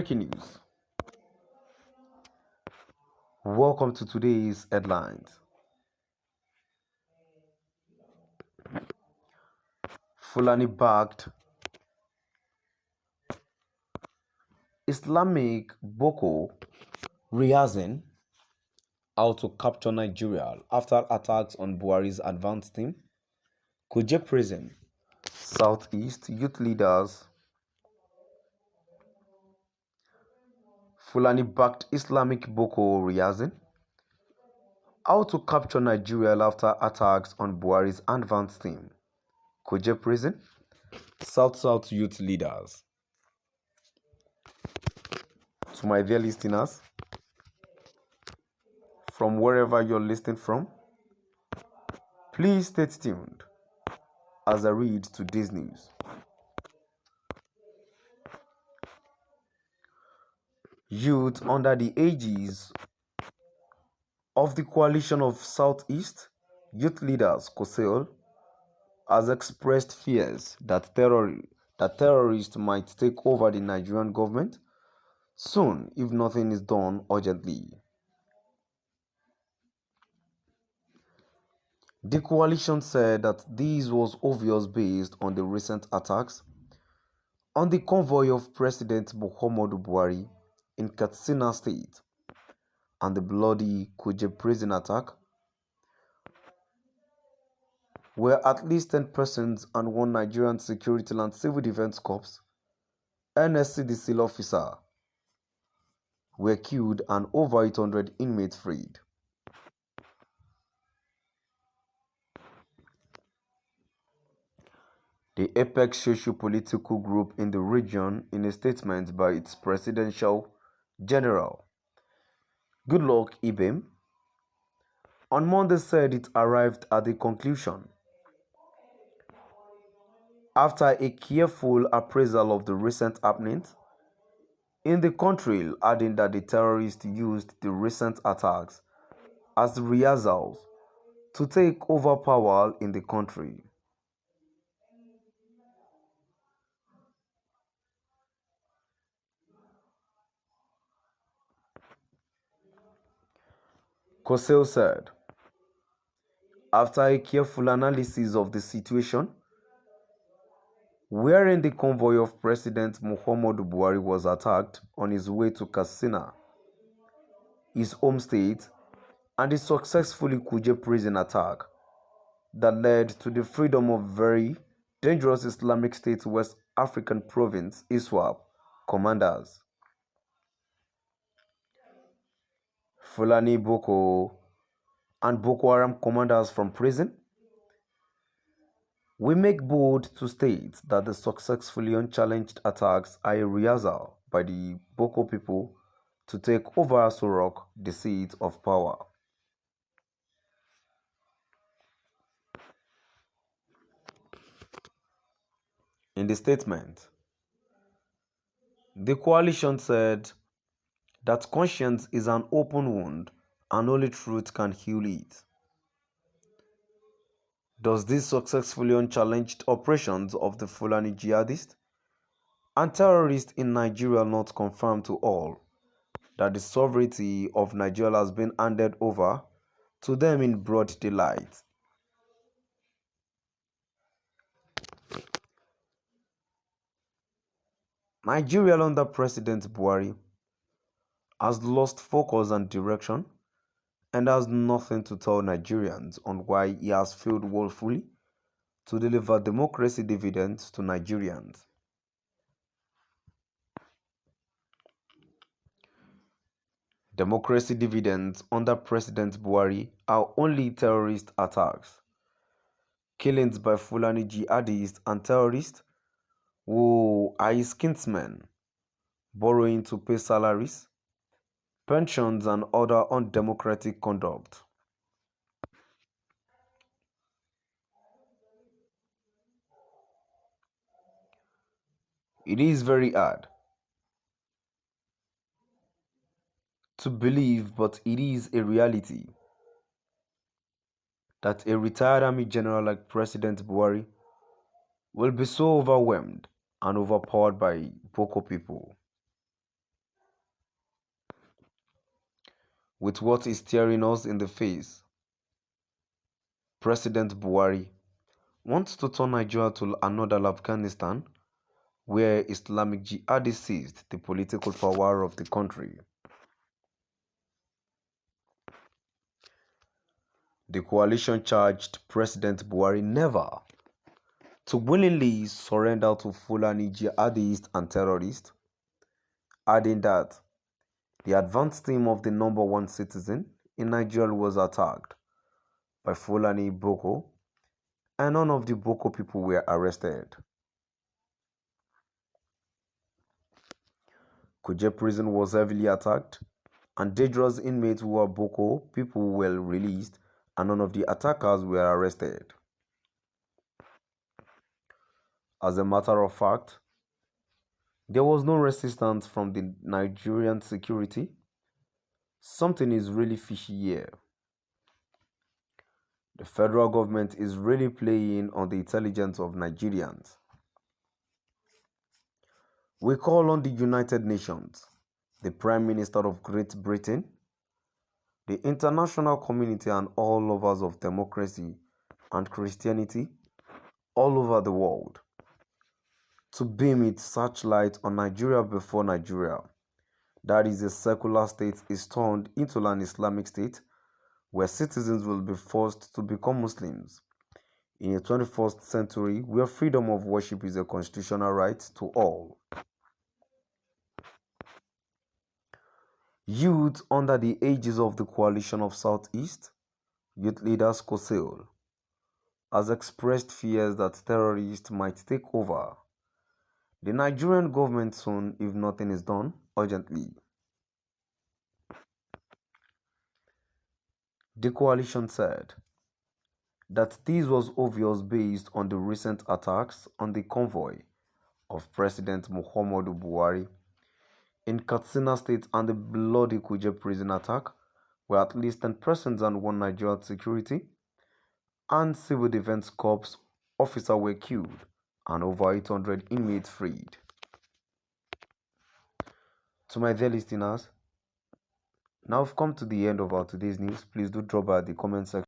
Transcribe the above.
Breaking news. Welcome to today's headlines. Fulani-backed Islamic Boko Reharsal how to capture Nigeria after attacks on Buhari's advance team. Kuje prison. Southeast youth leaders. Fulani-backed Islamic Boko Reharsal how to capture Nigeria after attacks on Buhari's advance team. Kuje prison. South youth leaders. To my dear listeners, from wherever you're listening from, please stay tuned as I read today's news. Youth under the aegis of the Coalition of Southeast Youth Leaders (COSEL) has expressed fears that terrorists might take over the Nigerian government soon if nothing is done urgently. The coalition said that this was obvious based on the recent attacks on the convoy of President Muhammadu Buhari in Katsina State and the bloody Kuje prison attack, where at least 10 persons and one Nigerian Security and Civil Defense Corps NSCDC officer were killed and over 800 inmates freed. The apex socio-political group in the region, in a statement by its presidential general, Goodluck Ibem, on Monday said it arrived at the conclusion after a careful appraisal of the recent happenings in the country, adding that the terrorists used the recent attacks as rehearsals to take over power in the country. COSEL said, after a careful analysis of the situation, wherein the convoy of President Muhammadu Buhari was attacked on his way to Katsina, his home state, and the successfully Kuje prison attack that led to the freedom of very dangerous Islamic State West African province ISWAP commanders. Fulani Boko and Boko Haram commanders from prison. We make bold to state that the successfully unchallenged attacks are a rehearsal by the Boko people to take over Aso Rock, the seat of power. In the statement, the coalition said that conscience is an open wound and only truth can heal it. Does these successfully unchallenged operations of the Fulani jihadists and terrorists in Nigeria not confirm to all that the sovereignty of Nigeria has been handed over to them in broad daylight? Nigeria under President Buhari has lost focus and direction and has nothing to tell Nigerians on why he has failed woefully to deliver democracy dividends to Nigerians. Democracy dividends under President Buhari are only terrorist attacks, killings by Fulani jihadists and terrorists who are his kinsmen, borrowing to pay salaries, pensions, and other undemocratic conduct. It is very hard to believe, but it is a reality, that a retired army general like President Buhari will be so overwhelmed and overpowered by Boko people. with what is staring us in the face. President Buhari wants to turn Nigeria to another Afghanistan where Islamic jihadists seized the political power of the country. The coalition charged President Buhari never to willingly surrender to Fulani jihadists and terrorists, adding that the advanced team of the number one citizen in Nigeria was attacked by Fulani Boko, and none of the Boko people were arrested. Kuje prison was heavily attacked, and dangerous inmates who were Boko people were released, and none of the attackers were arrested. As a matter of fact, there was no resistance from the Nigerian security. Something is really fishy here. The federal government is really playing on the intelligence of Nigerians. We call on the United Nations, the Prime Minister of Great Britain, the international community and all lovers of democracy and Christianity all over the world to beam its searchlight on Nigeria before Nigeria, that is a secular state, is turned into an Islamic state where citizens will be forced to become Muslims in a 21st century where freedom of worship is a constitutional right to all. Youth under the aegis of the Coalition of Southeast, youth leaders COSEOL, has expressed fears that terrorists might take over the Nigerian government soon if nothing is done urgently. The coalition said that this was obvious based on the recent attacks on the convoy of President Muhammadu Buhari in Katsina State and the bloody Kuje prison attack, where at least 10 persons and one Nigerian security and civil defense corps officers were killed and over 800 inmates freed. To my dear listeners, now we've come to the end of our today's news. Please do drop by the comment section